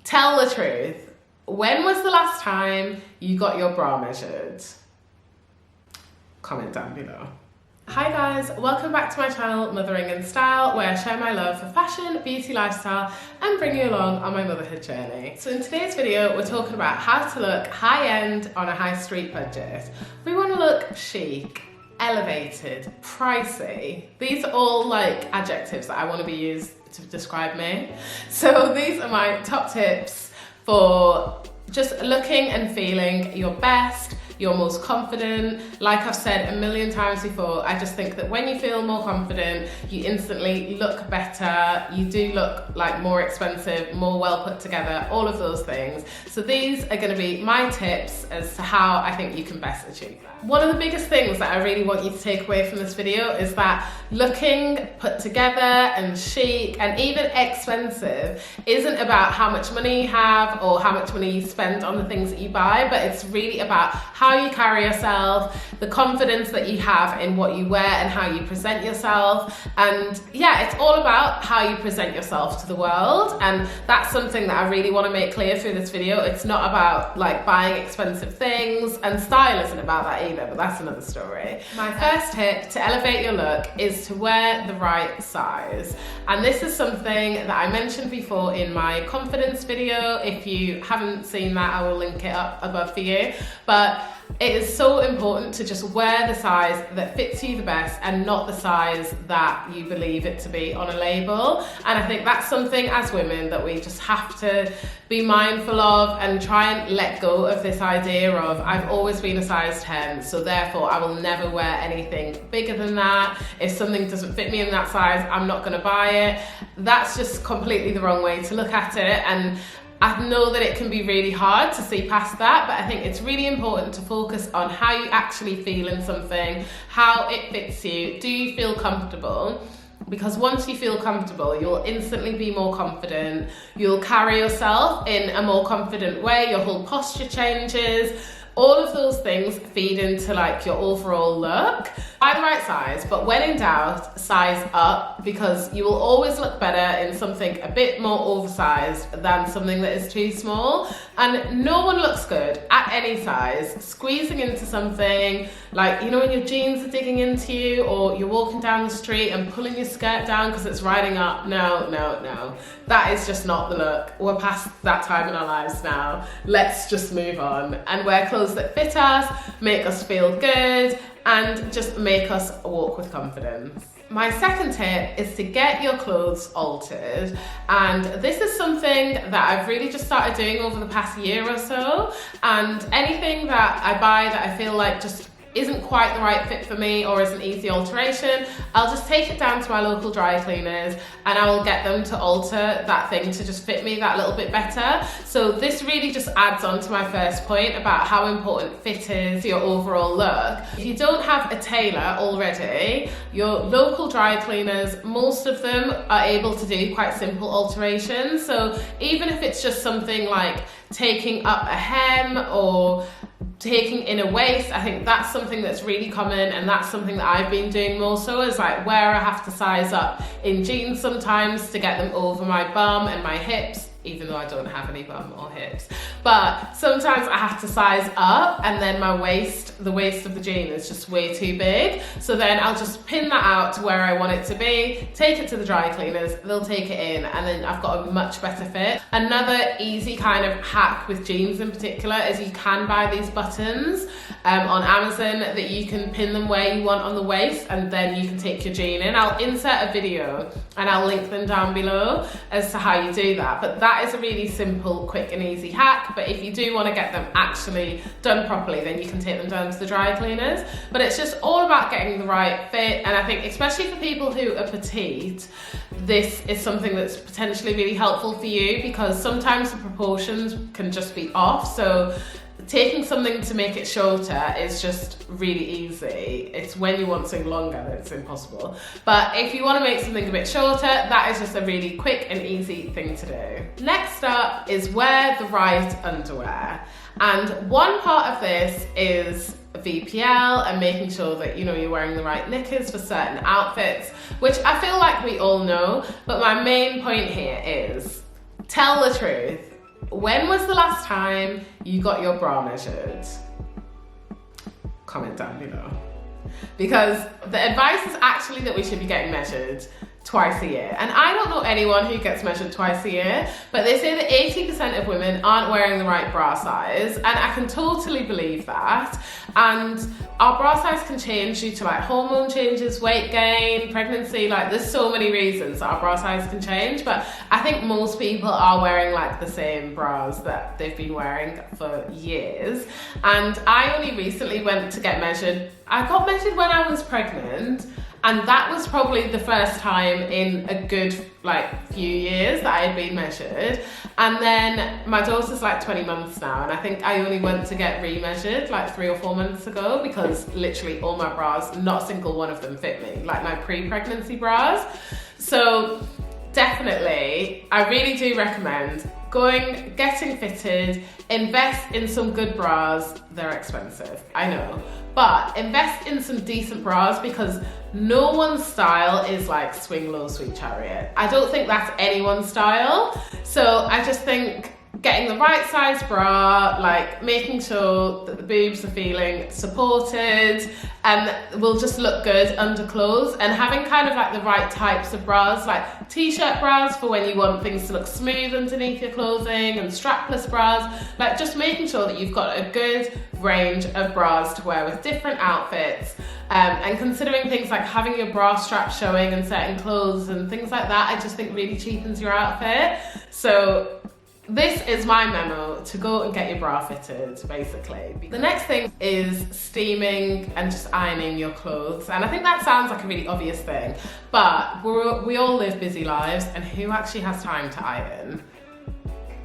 Tell the truth. When was the last time you got your bra measured? Comment down below. Hi guys, welcome back to my channel Mothering in Style, where I share my love for fashion, beauty, lifestyle and bring you along on my motherhood journey. So in today's video we're talking about how to look high-end on a high street budget. We want to look chic, elevated, pricey. These are all like adjectives that I want to be used to describe me. So these are my top tips for just looking and feeling your best, your most confident. Like I've said a million times before, I just think that when you feel more confident, you instantly look better, you do look like more expensive, more well put together, all of those things. So these are going to be my tips as to how I think you can best achieve that. One of the biggest things that I really want you to take away from this video is that looking put together and chic and even expensive isn't about how much money you have or how much money you spend on the things that you buy, but it's really about how you carry yourself, the confidence that you have in what you wear and how you present yourself. And yeah, it's all about how you present yourself to the world, and that's something that I really want to make clear through this video. It's not about like buying expensive things, and style isn't about that either, but that's another story. My first tip to elevate your look is to wear the right size, and this is something that I mentioned before in my confidence video. If you haven't seen that, I will link it up above for you. But it is so important to just wear the size that fits you the best and not the size that you believe it to be on a label. And I think that's something as women that we just have to be mindful of and try and let go of this idea of I've always been a size 10, so therefore I will never wear anything bigger than that. If something doesn't fit me in that size, I'm not going to buy it. That's just completely the wrong way to look at it, and I know that it can be really hard to see past that, but I think it's really important to focus on how you actually feel in something, how it fits you. Do you feel comfortable? Because once you feel comfortable, you'll instantly be more confident. You'll carry yourself in a more confident way. Your whole posture changes. All of those things feed into like your overall look. Buy the right size, but when in doubt, size up, because you will always look better in something a bit more oversized than something that is too small. And no one looks good at any size squeezing into something, like, you know, when your jeans are digging into you, or you're walking down the street and pulling your skirt down because it's riding up. No, no, no. That is just not the look. We're past that time in our lives now. Let's just move on and wear clothes that fit us, make us feel good, and just make us walk with confidence. My second tip is to get your clothes altered, and this is something that I've really just started doing over the past year or so. And anything that I buy that I feel like just isn't quite the right fit for me or is an easy alteration, I'll just take it down to my local dry cleaners and I will get them to alter that thing to just fit me that little bit better. So this really just adds on to my first point about how important fit is to your overall look. If you don't have a tailor already, your local dry cleaners, most of them are able to do quite simple alterations. So even if it's just something like taking up a hem or taking in a waist, I think that's something that's really common, and that's something that I've been doing more so, is like where I have to size up in jeans sometimes to get them over my bum and my hips, even though I don't have any bum or hips. But sometimes I have to size up, and then my waist, the waist of the jean is just way too big. So then I'll just pin that out to where I want it to be, take it to the dry cleaners, they'll take it in, and then I've got a much better fit. Another easy kind of hack with jeans in particular is you can buy these buttons on Amazon that you can pin them where you want on the waist, and then you can take your jean in. I'll insert a video and I'll link them down below as to how you do that. But that is a really simple, quick and easy hack. But if you do want to get them actually done properly, then you can take them down to the dry cleaners. But it's just all about getting the right fit, and I think especially for people who are petite, this is something that's potentially really helpful for you, because sometimes the proportions can just be off. So taking something to make it shorter is just really easy. It's when you want something longer that it's impossible. But if you want to make something a bit shorter, that is just a really quick and easy thing to do. Next up is wear the right underwear. And one part of this is VPL and making sure that, you know, you're wearing the right knickers for certain outfits, which I feel like we all know. But my main point here is tell the truth. When was the last time you got your bra measured? Comment down below. Because the advice is actually that we should be getting measured twice a year. And I don't know anyone who gets measured twice a year, but they say that 80% of women aren't wearing the right bra size, and I can totally believe that. And our bra size can change due to like hormone changes, weight gain, pregnancy, like there's so many reasons that our bra size can change, but I think most people are wearing like the same bras that they've been wearing for years. And I only recently went to get measured. I got measured when I was pregnant, and that was probably the first time in a good like few years that I had been measured. And then my daughter's like 20 months now, and I think I only went to get re-measured like 3 or 4 months ago, because literally all my bras, not a single one of them fit me, like my pre-pregnancy bras. So definitely, I really do recommend getting fitted, invest in some good bras. They're expensive, I know, but invest in some decent bras, because no one's style is like swing low, sweet chariot. I don't think that's anyone's style. So I just think getting the right size bra, like making sure that the boobs are feeling supported and will just look good under clothes, and having kind of like the right types of bras, like t-shirt bras for when you want things to look smooth underneath your clothing, and strapless bras, like just making sure that you've got a good range of bras to wear with different outfits, and considering things like having your bra strap showing in certain clothes and things like that, I just think really cheapens your outfit. So this is my memo: to go and get your bra fitted, basically. The next thing is steaming and just ironing your clothes. And I think that sounds like a really obvious thing, but we all live busy lives, and who actually has time to iron?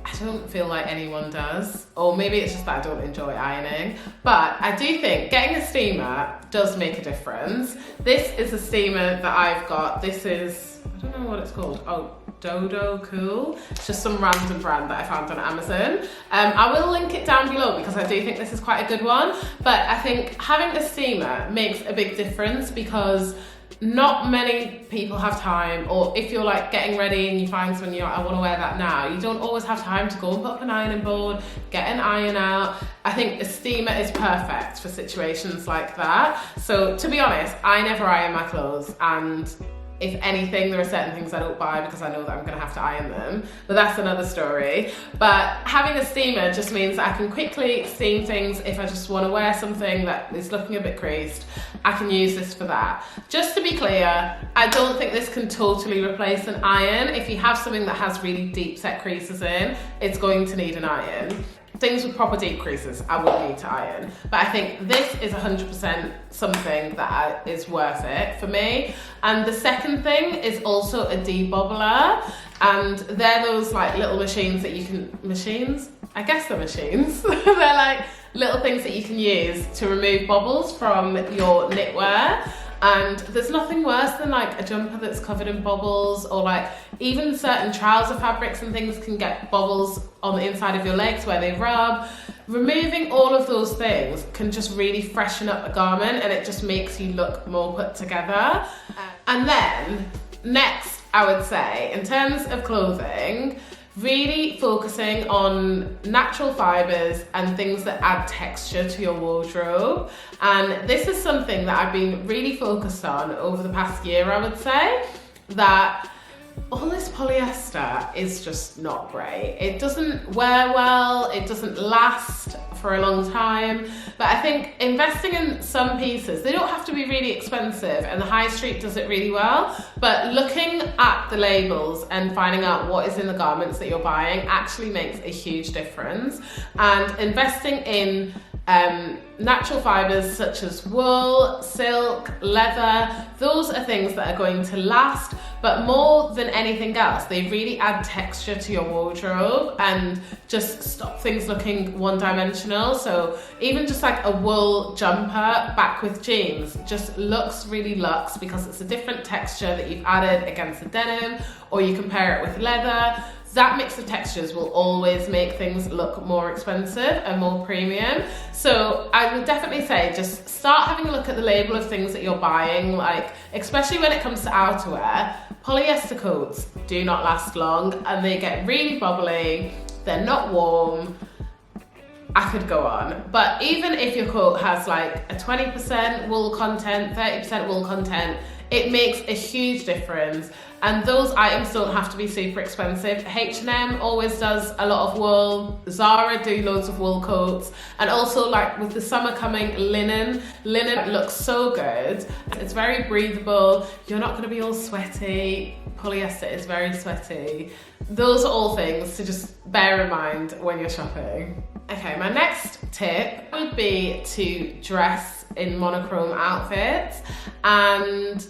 I don't feel like anyone does, or maybe it's just that I don't enjoy ironing, but I do think getting a steamer does make a difference. This is a steamer that I've got. This is, I don't know what it's called. Oh, Dodo Cool. It's just some random brand that I found on Amazon. I will link it down below, because I do think this is quite a good one. But I think having a steamer makes a big difference, because not many people have time, or if you're like getting ready and you find something you're like, I want to wear that now, you don't always have time to go and put up an ironing board, get an iron out. I think a steamer is perfect for situations like that. So to be honest, I never iron my clothes, and if anything, there are certain things I don't buy because I know that I'm gonna have to iron them, but that's another story. But having a steamer just means that I can quickly steam things. If I just wanna wear something that is looking a bit creased, I can use this for that. Just to be clear, I don't think this can totally replace an iron. If you have something that has really deep set creases in, it's going to need an iron. Things with proper deep creases, I would need to iron. But I think this is 100% something that is worth it for me. And the second thing is also a debobbler. And they're those like little machines that you can, I guess they're machines. They're like little things that you can use to remove bobbles from your knitwear. And there's nothing worse than like a jumper that's covered in bobbles, or like even certain trouser fabrics and things can get bobbles on the inside of your legs where they rub. Removing all of those things can just really freshen up a garment, and it just makes you look more put together. And then next, I would say, in terms of clothing, really focusing on natural fibres and things that add texture to your wardrobe. And this is something that I've been really focused on over the past year, I would say, that all this polyester is just not great. It doesn't wear well, it doesn't last for a long time. But I think investing in some pieces, they don't have to be really expensive, and the high street does it really well, but looking at the labels and finding out what is in the garments that you're buying actually makes a huge difference. And investing in natural fibres such as wool, silk, leather, those are things that are going to last, but more than anything else, they really add texture to your wardrobe and just stop things looking one-dimensional. So even just like a wool jumper back with jeans just looks really luxe, because it's a different texture that you've added against the denim, or you compare it with leather. That mix of textures will always make things look more expensive and more premium. So I would definitely say just start having a look at the label of things that you're buying, like especially when it comes to outerwear. Polyester coats do not last long, and they get really bubbly. they're not warm. I could go on, but even if your coat has like a 20% wool content, 30% wool content, it makes a huge difference. And those items don't have to be super expensive. H&M always does a lot of wool. Zara do loads of wool coats. And also, like with the summer coming, linen looks so good. It's very breathable. You're not gonna be all sweaty. Polyester is very sweaty. Those are all things to just bear in mind when you're shopping. Okay, my next tip would be to dress in monochrome outfits, and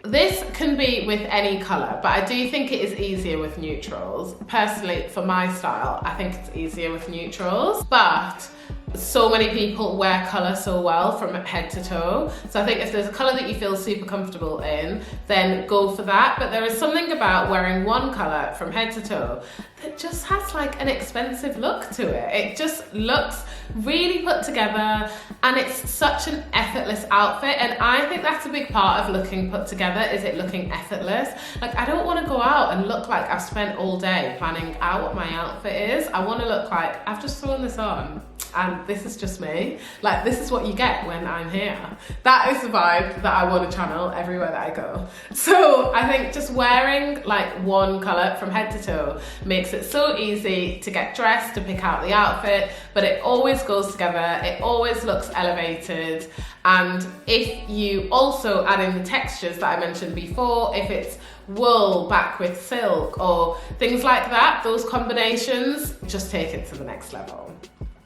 this can be with any colour, but I do think it is easier with neutrals. Personally, for my style, I think it's easier with neutrals, but so many people wear colour so well from head to toe. So I think if there's a colour that you feel super comfortable in, then go for that. But there is something about wearing one colour from head to toe that just has like an expensive look to it. It just looks really put together, and it's such an effortless outfit. And I think that's a big part of looking put together, is it looking effortless. Like, I don't want to go out and look like I've spent all day planning out what my outfit is. I want to look like I've just thrown this on and this is just me. Like, this is what you get when I'm here. That is the vibe that I want to channel everywhere that I go. So I think just wearing like one colour from head to toe makes it so easy to get dressed, to pick out the outfit, but it always goes together, it always looks elevated. And if you also add in the textures that I mentioned before, if it's wool back with silk or things like that, those combinations just take it to the next level.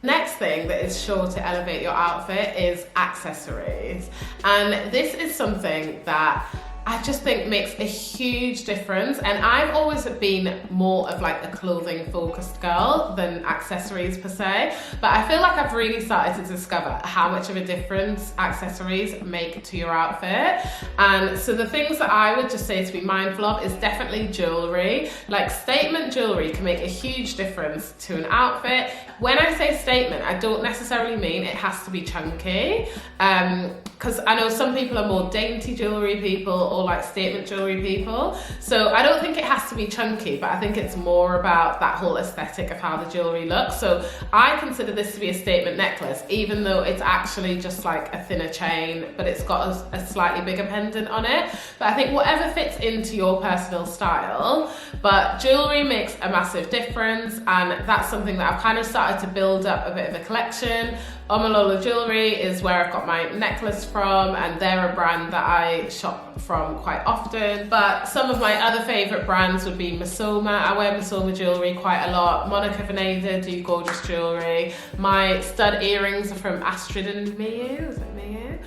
Next thing that is sure to elevate your outfit is accessories. And this is something that I just think makes a huge difference. And I've always been more of like a clothing focused girl than accessories per se, but I feel like I've really started to discover how much of a difference accessories make to your outfit. And so the things that I would just say to be mindful of is definitely jewelry. Like, statement jewelry can make a huge difference to an outfit. When I say statement, I don't necessarily mean it has to be chunky, because I know some people are more dainty jewelry people or like statement jewelry people. So I don't think it has to be chunky, but I think it's more about that whole aesthetic of how the jewelry looks. So I consider this to be a statement necklace, even though it's actually just like a thinner chain, but it's got a slightly bigger pendant on it. But I think whatever fits into your personal style, but jewelry makes a massive difference, and that's something that I've kind of started to build up a bit of a collection. Omalola Jewelry is where I've got my necklace from, and they're a brand that I shop from quite often. But some of my other favourite brands would be Masoma. I wear Masoma jewellery quite a lot. Monica Veneda do gorgeous jewellery. My stud earrings are from Astrid and Miu, is it Miu?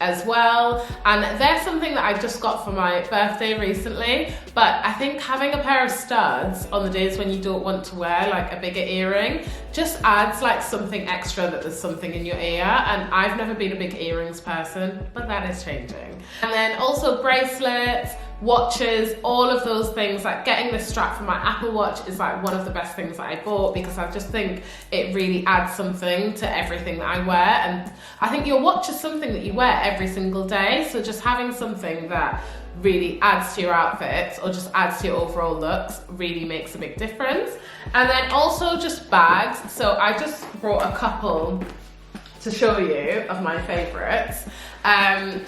As well, and they're something that I just got for my birthday recently. But I think having a pair of studs on the days when you don't want to wear like a bigger earring just adds like something extra, that there's something in your ear. And I've never been a big earrings person, but that is changing. And then also bracelets, watches, all of those things. Like getting this strap for my Apple Watch is like one of the best things that I bought, because I just think it really adds something to everything that I wear. And I think your watch is something that you wear every single day, so just having something that really adds to your outfits or just adds to your overall looks really makes a big difference. And then also just bags. So I just brought a couple to show you of my favourites.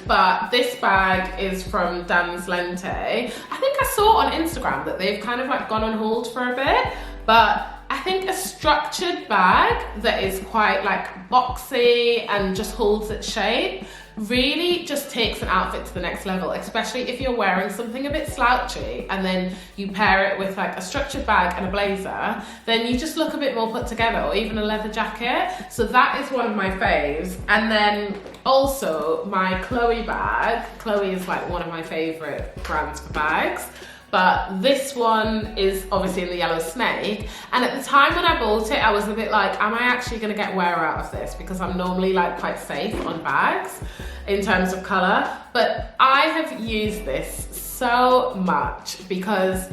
But this bag is from Dan's Lente. I think I saw on Instagram that they've kind of like gone on hold for a bit, but I think a structured bag that is quite like boxy and just holds its shape really just takes an outfit to the next level, especially if you're wearing something a bit slouchy and then you pair it with like a structured bag and a blazer, then you just look a bit more put together, or even a leather jacket. So that is one of my faves. And then also my Chloe bag. Chloe is like one of my favorite brands for bags, but this one is obviously in the yellow snake. And at the time when I bought it, I was a bit like, am I actually gonna get wear out of this? Because I'm normally like quite safe on bags in terms of color. But I have used this so much because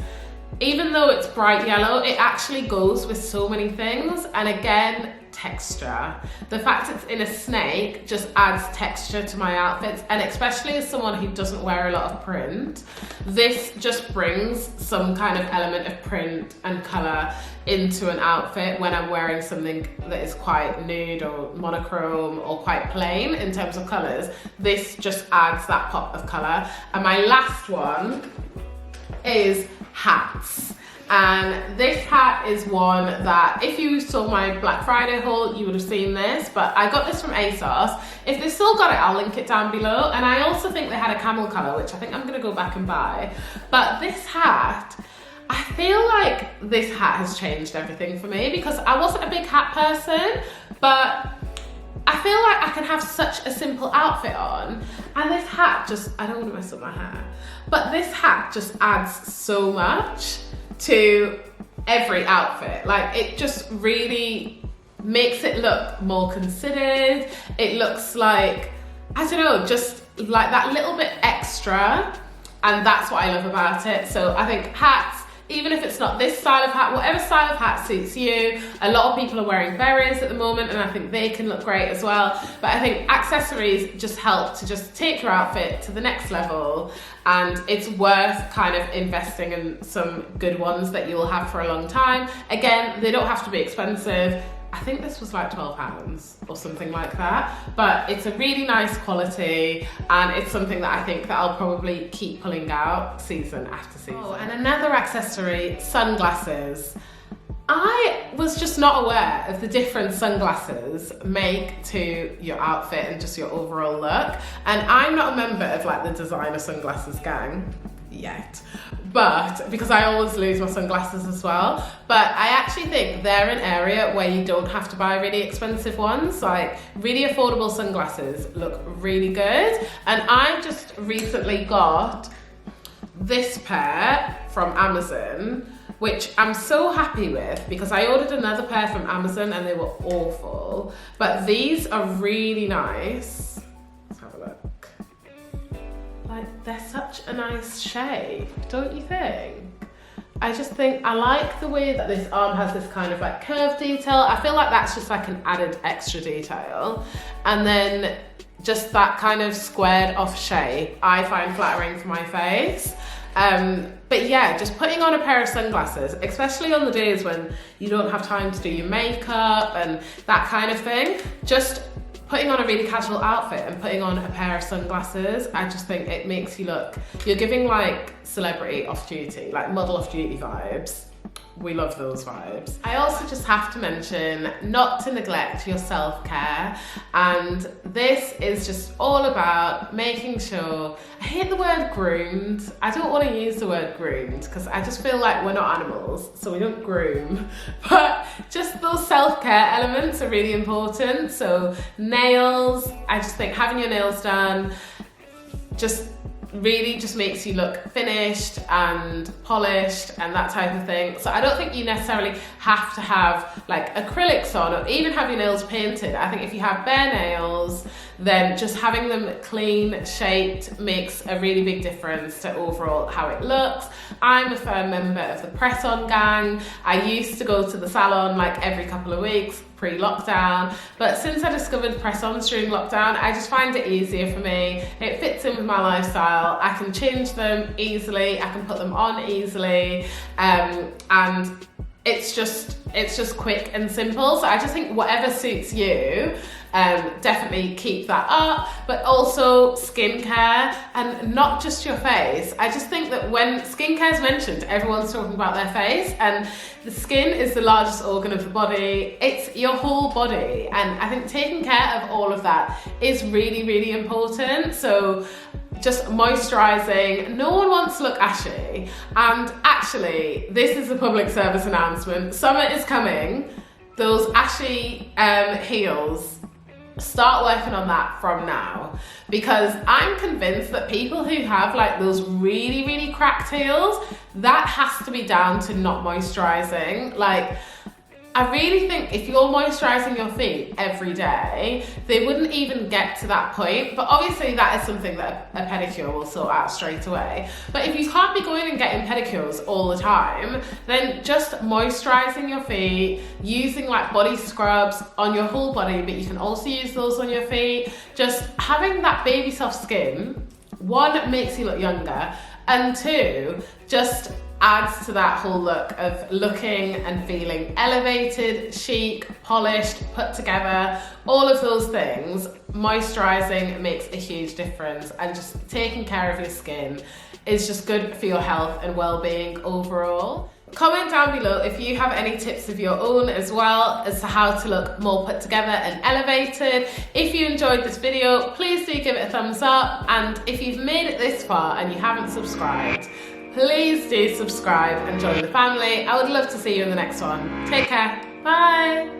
even though it's bright yellow, it actually goes with so many things. And again, texture. The fact it's in a snake just adds texture to my outfits, and especially as someone who doesn't wear a lot of print, this just brings some kind of element of print and colour into an outfit when I'm wearing something that is quite nude or monochrome or quite plain in terms of colours. This just adds that pop of colour. And my last one is hats. And this hat is one that, if you saw my Black Friday haul, you would have seen this, but I got this from ASOS. If they've still got it, I'll link it down below. And I also think they had a camel colour, which I think I'm gonna go back and buy. But this hat, I feel like this hat has changed everything for me, because I wasn't a big hat person, but I feel like I can have such a simple outfit on, and this hat just, I don't want to mess up my hair, but this hat just adds so much to every outfit. Like, it just really makes it look more considered. It looks like, I don't know, just like that little bit extra, and that's what I love about it. So I think hats, even if it's not this style of hat, whatever style of hat suits you. A lot of people are wearing berets at the moment, and I think they can look great as well. But I think accessories just help to just take your outfit to the next level, and it's worth kind of investing in some good ones that you will have for a long time. Again, they don't have to be expensive. I think this was like £12 or something like that, but it's a really nice quality, and it's something that I think that I'll probably keep pulling out season after season. Oh, and another accessory, sunglasses. I was just not aware of the difference sunglasses make to your outfit and just your overall look. And I'm not a member of like the designer sunglasses gang yet, but because I always lose my sunglasses as well. But I actually think they're an area where you don't have to buy really expensive ones. Like, really affordable sunglasses look really good. And I just recently got this pair from Amazon, which I'm so happy with, because I ordered another pair from Amazon and they were awful. But these are really nice. Let's have a look. Like, they're such a nice shape, don't you think? I just think I like the way that this arm has this kind of like curved detail. I feel like that's just like an added extra detail. And then just that kind of squared off shape I find flattering for my face. But yeah, just putting on a pair of sunglasses, especially on the days when you don't have time to do your makeup and that kind of thing, just putting on a really casual outfit and putting on a pair of sunglasses, I just think it makes you look, you're giving like celebrity off-duty, like model off-duty vibes. We love those vibes. I also just have to mention not to neglect your self-care, and this is just all about making sure, I hate the word groomed. I don't want to use the word groomed because I just feel like we're not animals, so we don't groom, but just those self-care elements are really important. So nails, I just think having your nails done just really just makes you look finished and polished and that type of thing. So I don't think you necessarily have to have like acrylics on or even have your nails painted. I think if you have bare nails, then just having them clean shaped makes a really big difference to overall how it looks. I'm a firm member of the press-on gang. I used to go to the salon like every couple of weeks pre-lockdown, but since I discovered press-ons during lockdown, I just find it easier for me. It fits in with my lifestyle. I can change them easily, I can put them on easily, and it's just quick and simple. So I just think whatever suits you, definitely keep that up. But also skincare, and not just your face. I just think that when skincare is mentioned, everyone's talking about their face, and the skin is the largest organ of the body. It's your whole body, and I think taking care of all of that is really, really important. So just moisturising. No one wants to look ashy. And actually, this is a public service announcement. Summer is coming. Those ashy heels, start working on that from now, because I'm convinced that people who have like those really, really cracked heels, that has to be down to not moisturising. Like, I really think if you're moisturising your feet every day, they wouldn't even get to that point. But obviously that is something that a pedicure will sort out straight away. But if you can't be going and getting pedicures all the time, then just moisturising your feet, using like body scrubs on your whole body, but you can also use those on your feet. Just having that baby soft skin, one, makes you look younger, and two, just adds to that whole look of looking and feeling elevated, chic, polished, put together, all of those things. Moisturising makes a huge difference, and just taking care of your skin is just good for your health and well-being overall. Comment down below if you have any tips of your own as well as to how to look more put together and elevated. If you enjoyed this video, please do give it a thumbs up, and if you've made it this far and you haven't subscribed, please do subscribe and join the family. I would love to see you in the next one. Take care. Bye.